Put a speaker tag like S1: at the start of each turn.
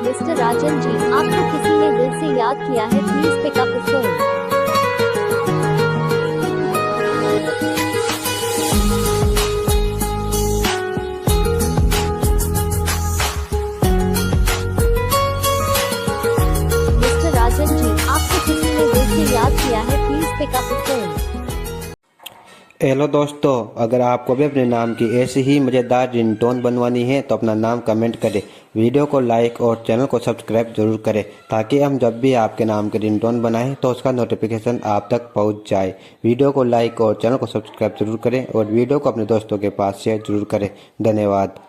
S1: Mister Rajan ji, आपको किसी ने दिल से याद किया है, please pick up the phone. Mister Rajan ji, आपको किसी ने दिल से याद किया है, please pick up the phone.
S2: Hello दोस्तों, अगर आपको भी अपने नाम की ऐसी ही मज़ेदार रिंगटोन बनवानी है तो अपना नाम कमेंट करें, वीडियो को लाइक और चैनल को सब्सक्राइब जरूर करें ताकि हम जब भी आपके नाम की रिंगटोन बनाएं तो उसका नोटिफिकेशन आप तक पहुंच जाए। वीडियो को लाइक और चैनल को सब्सक्राइब जरूर करें और वीडियो को अपने दोस्तों के पास शेयर जरूर करें। धन्यवाद।